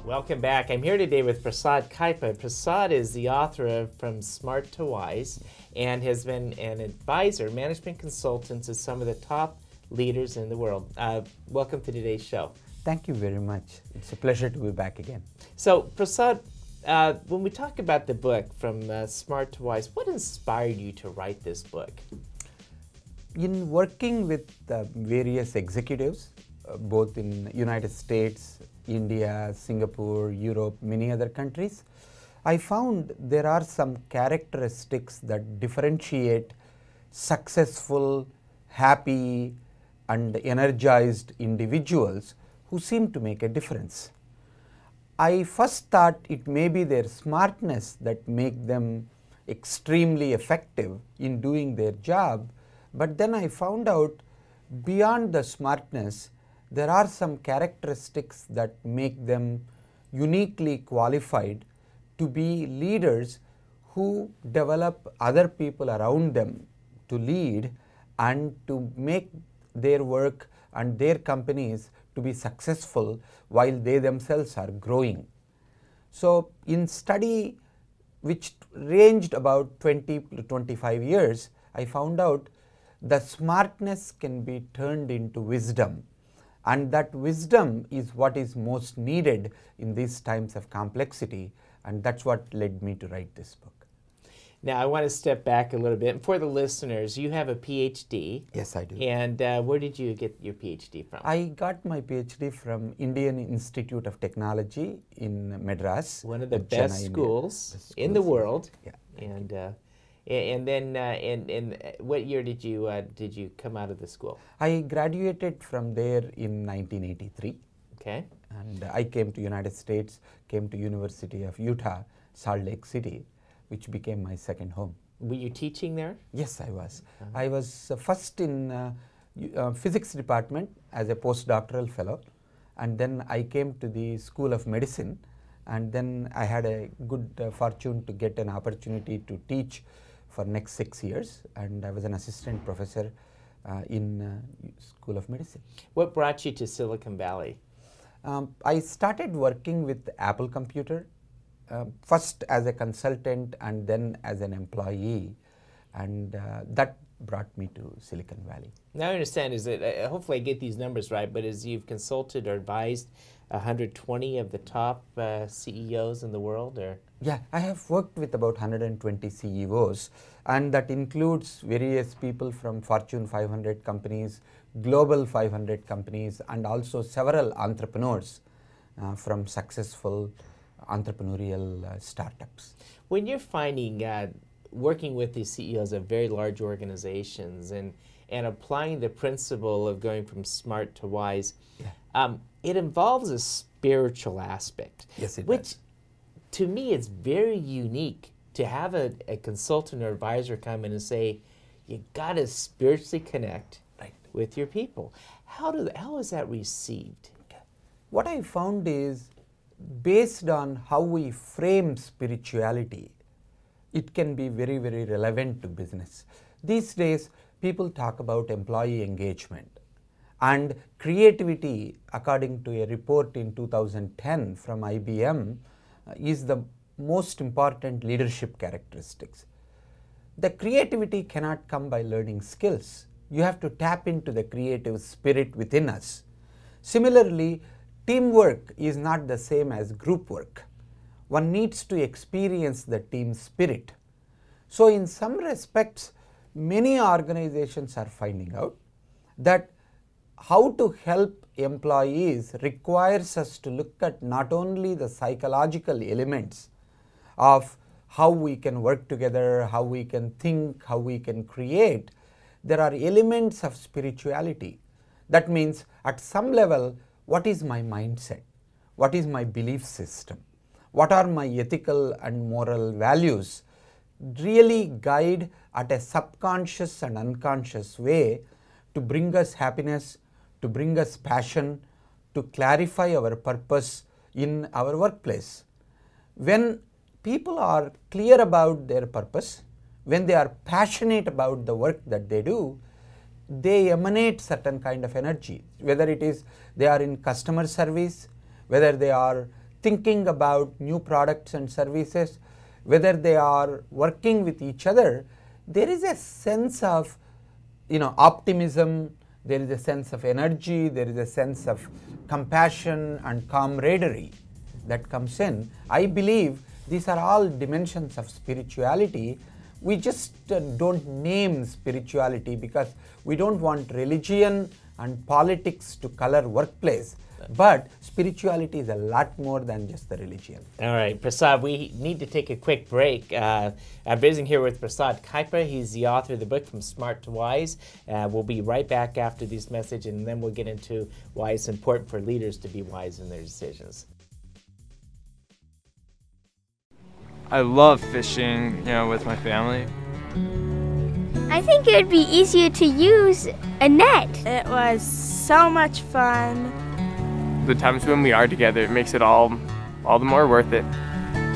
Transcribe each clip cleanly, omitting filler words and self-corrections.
Welcome back. I'm here today with Prasad Kaipa. Prasad is the author of From Smart to Wise and has been an advisor, management consultant to some of the top leaders in the world. Welcome to today's show. Thank you very much. It's a pleasure to be back again. So, Prasad, when we talk about the book, From Smart to Wise, what inspired you to write this book? In working with various executives, both in United States, India, Singapore, Europe, many other countries, I found there are some characteristics that differentiate successful, happy, and energized individuals who seem to make a difference. I first thought it may be their smartness that make them extremely effective in doing their job, but then I found out beyond the smartness, there are some characteristics that make them uniquely qualified to be leaders who develop other people around them to lead and to make their work and their companies to be successful while they themselves are growing. So, in study which ranged about 20 to 25 years, I found out the smartness can be turned into wisdom. And that wisdom is what is most needed in these times of complexity, and that's what led me to write this book. Now, I want to step back a little bit. For the listeners, you have a PhD. Yes, I do. And where did you get your PhD from? I got my PhD from Indian Institute of Technology in Madras. One of the best schools in the world. Yeah. And then, what year did you come out of the school? I graduated from there in 1983. Okay. And I came to United States, came to University of Utah, Salt Lake City, which became my second home. Were you teaching there? Yes, I was. I was first in physics department as a postdoctoral fellow, and then I came to the School of Medicine, and then I had a good fortune to get an opportunity to teach for next 6 years, and I was an assistant professor in School of Medicine. What brought you to Silicon Valley? I started working with Apple Computer, first as a consultant and then as an employee, and that brought me to Silicon Valley. Now I understand is that, hopefully I get these numbers right, but as you've consulted or advised 120 of the top CEOs in the world, or? Yeah, I have worked with about 120 CEOs, and that includes various people from Fortune 500 companies, Global 500 companies, and also several entrepreneurs from successful entrepreneurial startups. When you're finding, working with these CEOs of very large organizations and applying the principle of going from smart to wise, it involves a spiritual aspect. Yes, it which does. To me, it's very unique to have a consultant or advisor come in and say, you got to spiritually connect with your people. How is that received? What I found is, based on how we frame spirituality, it can be very, very relevant to business. These days, people talk about employee engagement. And creativity, according to a report in 2010 from IBM, is the most important leadership characteristics. The creativity cannot come by learning skills. You have to tap into the creative spirit within us. Similarly, teamwork is not the same as group work. One needs to experience the team spirit. So in some respects, many organizations are finding out that how to help employees requires us to look at not only the psychological elements of how we can work together, how we can think, how we can create. There are elements of spirituality. That means at some level, what is my mindset? What is my belief system? What are my ethical and moral values? Really guide at a subconscious and unconscious way to bring us happiness, to bring us passion, to clarify our purpose in our workplace. When people are clear about their purpose, when they are passionate about the work that they do, they emanate certain kind of energy, whether it is they are in customer service, whether they are thinking about new products and services, whether they are working with each other, there is a sense of optimism, there is a sense of energy, there is a sense of compassion and camaraderie that comes in. I believe these are all dimensions of spirituality. We just don't name spirituality because we don't want religion and politics to color workplace. But spirituality is a lot more than just the religion. All right, Prasad, we need to take a quick break. I'm visiting here with Prasad Kaipa. He's the author of the book From Smart to Wise. We'll be right back after this message, and then we'll get into why it's important for leaders to be wise in their decisions. I love fishing, with my family. I think it would be easier to use a net. It was so much fun. The times when we are together, it makes it all the more worth it.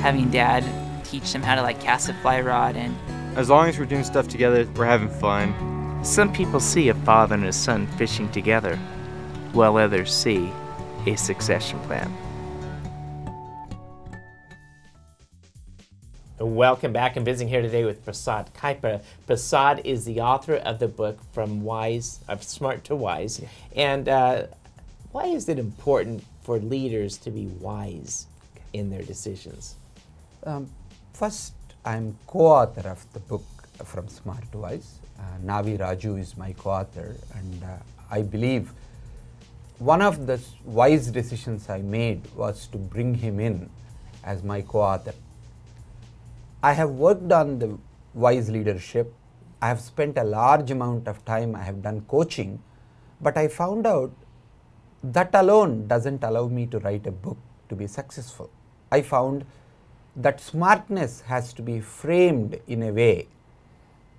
Having Dad teach them how to cast a fly rod, and as long as we're doing stuff together, we're having fun. Some people see a father and a son fishing together, while others see a succession plan. Welcome back. I'm visiting here today with Prasad Kaipa. Prasad is the author of the book From Smart to Wise. And why is it important for leaders to be wise in their decisions? First, I'm co-author of the book From Smart to Wise. Navi Raju is my co-author, and I believe one of the wise decisions I made was to bring him in as my co-author. I have worked on the wise leadership. I have spent a large amount of time. I have done coaching, but I found out that alone doesn't allow me to write a book to be successful. I found that smartness has to be framed in a way,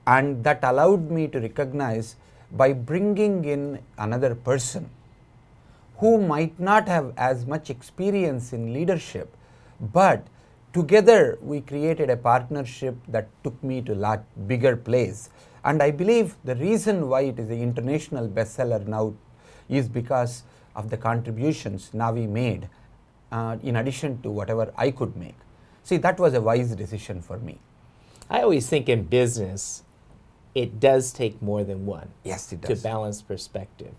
and that allowed me to recognize by bringing in another person who might not have as much experience in leadership, but together we created a partnership that took me to a lot bigger place. And I believe the reason why it is an international bestseller now is because of the contributions Navi made in addition to whatever I could make. See, that was a wise decision for me. I always think in business, it does take more than one. Yes, it does. To balance perspective.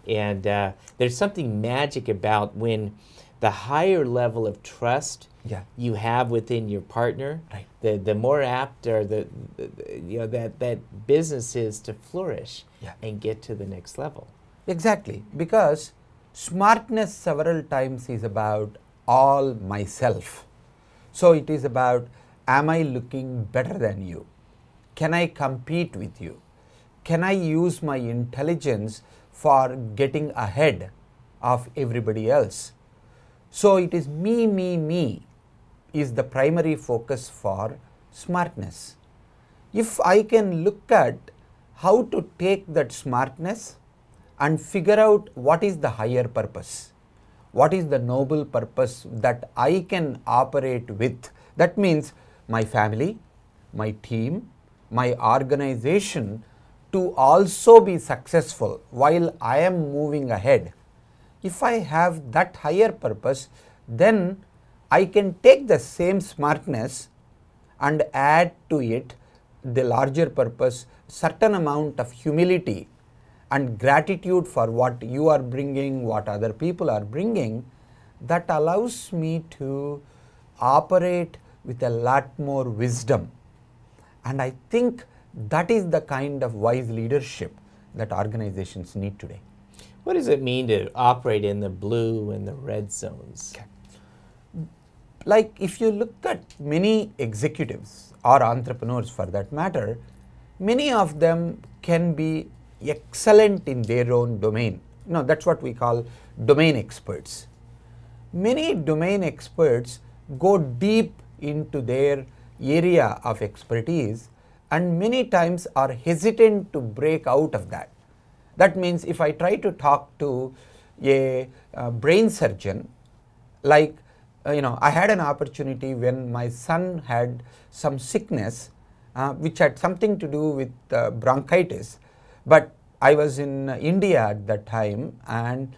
And there's something magic about when the higher level of trust you have within your partner, right, the more apt or that business is to flourish and get to the next level. Exactly, because smartness several times is about all myself. So it is about, am I looking better than you? Can I compete with you? Can I use my intelligence for getting ahead of everybody else? So it is me is the primary focus for smartness. If I can look at how to take that smartness and figure out what is the higher purpose, what is the noble purpose that I can operate with, that means my family, my team, my organization to also be successful while I am moving ahead. If I have that higher purpose, then I can take the same smartness and add to it the larger purpose, certain amount of humility and gratitude for what you are bringing, what other people are bringing, that allows me to operate with a lot more wisdom. And I think that is the kind of wise leadership that organizations need today. What does it mean to operate in the blue and the red zones? Okay. Like if you look at many executives or entrepreneurs for that matter, many of them can be excellent in their own domain. That's what we call domain experts. Many domain experts go deep into their area of expertise and many times are hesitant to break out of that. That means if I try to talk to a brain surgeon, like I had an opportunity when my son had some sickness which had something to do with bronchitis, but I was in India at that time and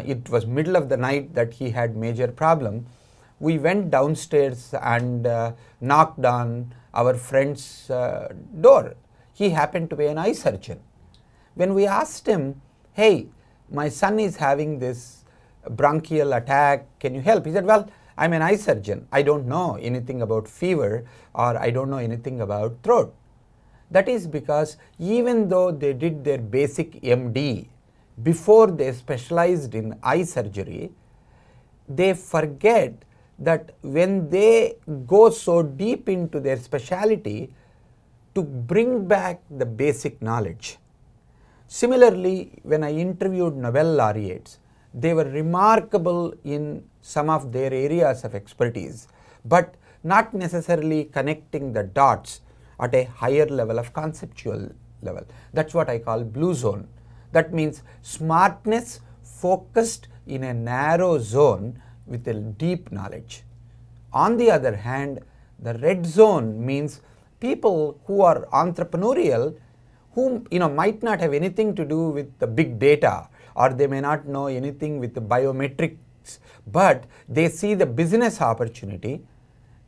it was middle of the night that he had major problem. we went downstairs and knocked on our friend's door. He happened to be an eye surgeon. When we asked him, hey, my son is having this bronchial attack, can you help? He said, well, I'm an eye surgeon. I don't know anything about fever, or I don't know anything about throat. That is because even though they did their basic MD before they specialized in eye surgery, they forget that when they go so deep into their specialty, to bring back the basic knowledge. Similarly, when I interviewed Nobel laureates, they were remarkable in some of their areas of expertise, but not necessarily connecting the dots at a higher level of conceptual level. That's what I call blue zone. That means smartness focused in a narrow zone with a deep knowledge. On the other hand, the red zone means people who are entrepreneurial, who might not have anything to do with the big data, or they may not know anything with the biometrics, but they see the business opportunity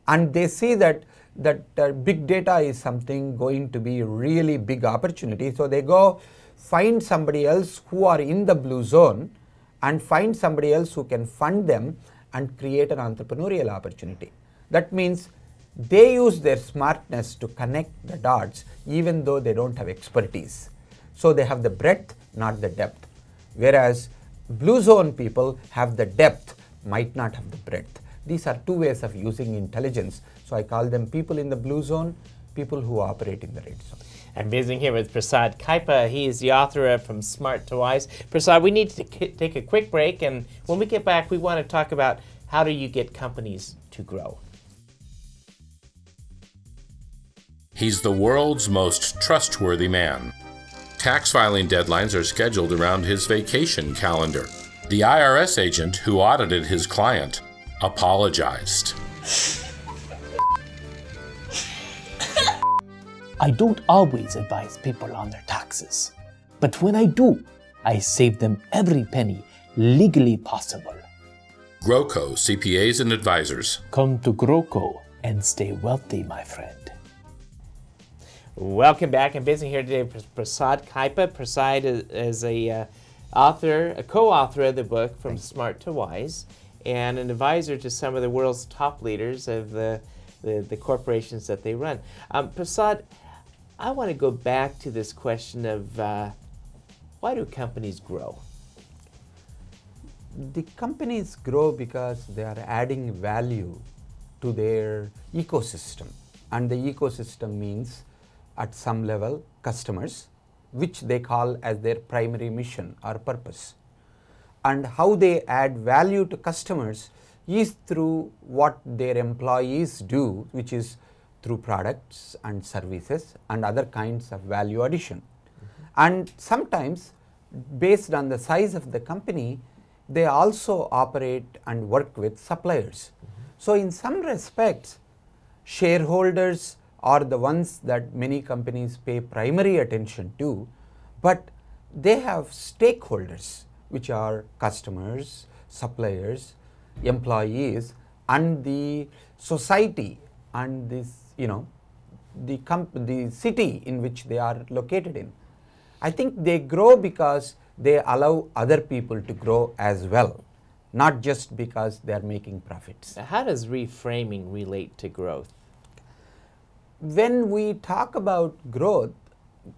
and they see that big data is something going to be a really big opportunity. So they go find somebody else who are in the blue zone and find somebody else who can fund them and create an entrepreneurial opportunity. That means they use their smartness to connect the dots even though they don't have expertise. So they have the breadth, not the depth. Whereas blue zone people have the depth, might not have the breadth. These are two ways of using intelligence. So I call them people in the blue zone, people who operate in the red zone. I'm visiting here with Prasad Kaipa. He is the author of From Smart to Wise. Prasad, we need to take a quick break, and when we get back, we want to talk about how do you get companies to grow. He's the world's most trustworthy man. Tax filing deadlines are scheduled around his vacation calendar. The IRS agent who audited his client apologized. I don't always advise people on their taxes, but when I do, I save them every penny legally possible. GrowCo CPAs and Advisors. Come to GrowCo and stay wealthy, my friend. Welcome back. I'm visiting here today with Prasad Kaipa. Prasad is a co-author of the book From Smart to Wise, and an advisor to some of the world's top leaders of the corporations that they run. Prasad, I want to go back to this question of why do companies grow? The companies grow because they are adding value to their ecosystem, and the ecosystem means at some level customers, which they call as their primary mission or purpose. And how they add value to customers is through what their employees do, which is through products and services and other kinds of value addition. And sometimes, based on the size of the company, they also operate and work with suppliers. So in some respects, shareholders are the ones that many companies pay primary attention to, but they have stakeholders, which are customers, suppliers, employees, and the society and this, the city in which they are located in. I think they grow because they allow other people to grow as well, not just because they are making profits. How does reframing relate to growth? When we talk about growth,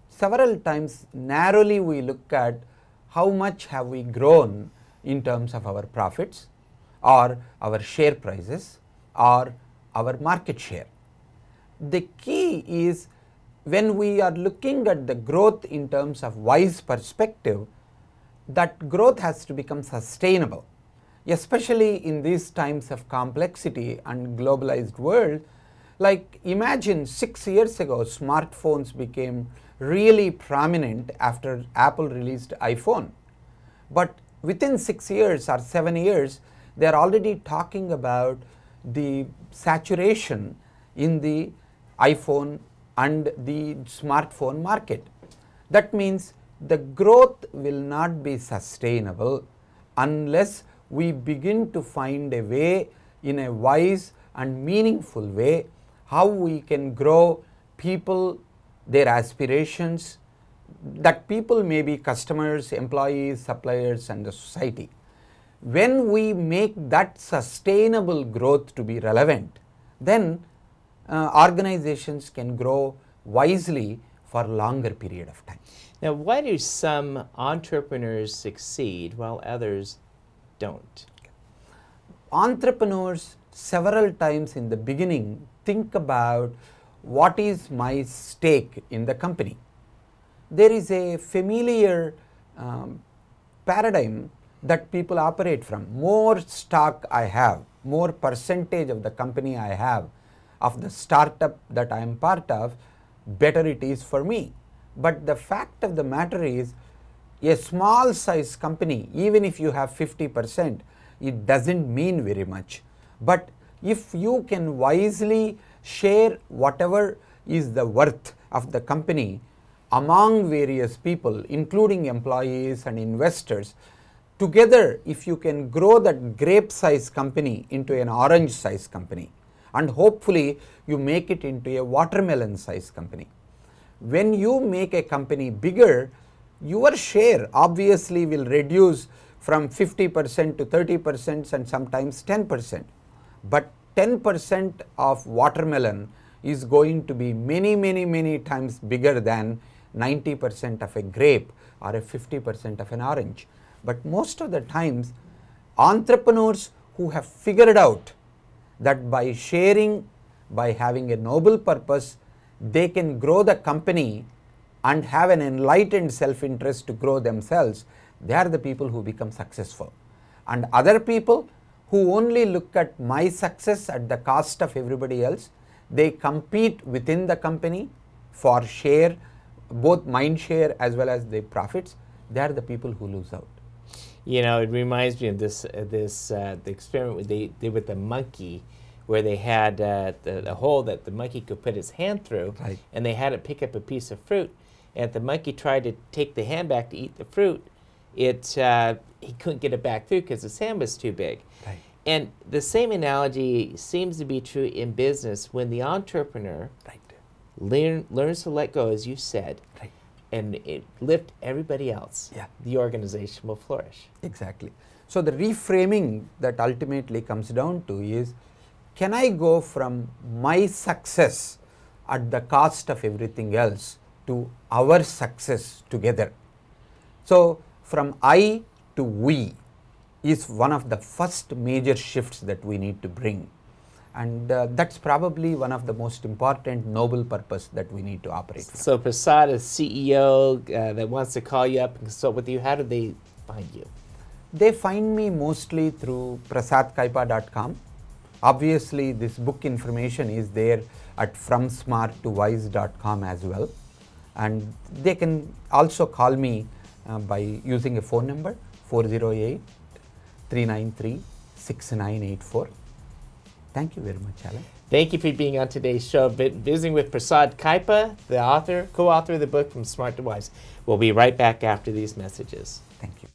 several times narrowly we look at how much have we grown in terms of our profits or our share prices or our market share. The key is when we are looking at the growth in terms of wise perspective, that growth has to become sustainable, especially in these times of complexity and globalized world. Like imagine 6 years ago, smartphones became really prominent after Apple released iPhone. But within 6 years or 7 years, they are already talking about the saturation in the iPhone and the smartphone market. That means the growth will not be sustainable unless we begin to find a way in a wise and meaningful way, how we can grow people, their aspirations, that people may be customers, employees, suppliers and the society. When we make that sustainable growth to be relevant, then organizations can grow wisely for a longer period of time. Now, why do some entrepreneurs succeed while others don't? Entrepreneurs several times in the beginning think about what is my stake in the company. There is a familiar paradigm that people operate from. More stock I have, more percentage of the company I have, of the startup that I am part of, better it is for me. But the fact of the matter is, a small size company, even if you have 50%, it doesn't mean very much. But if you can wisely share whatever is the worth of the company among various people, including employees and investors, together if you can grow that grape size company into an orange size company, and hopefully you make it into a watermelon size company. When you make a company bigger, your share obviously will reduce from 50% to 30% and sometimes 10%. But 10% of watermelon is going to be many times bigger than 90% of a grape or a 50% of an orange. But most of the times, entrepreneurs who have figured out that by sharing, by having a noble purpose, they can grow the company and have an enlightened self-interest to grow themselves, they are the people who become successful. And other people who only look at my success at the cost of everybody else, they compete within the company for share, both mind share as well as the profits, they are the people who lose out. You know, it reminds me of the experiment they did with the monkey, where they had the hole that the monkey could put his hand through, Right. and they had it pick up a piece of fruit. And if the monkey tried to take the hand back to eat the fruit, he couldn't get it back through because his hand was too big. Right. And the same analogy seems to be true in business when the entrepreneur learns to let go, as you said, Right. and lift everybody else. Yeah. The organization will flourish. Exactly. So the reframing that ultimately comes down to is, can I go from my success at the cost of everything else to our success together? So from I to we is one of the first major shifts that we need to bring. And that's probably one of the most important noble purpose that we need to operate from. So Prasad, a CEO that wants to call you up and consult with you, how do they find you? They find me mostly through prasadkaipa.com. Obviously, this book information is there at fromsmarttowise.com as well. And they can also call me by using a phone number 408-393-6984. Thank you very much, Alan. Thank you for being on today's show. Visiting with Prasad Kaipa, the author, co-author of the book From Smart to Wise. We'll be right back after these messages. Thank you.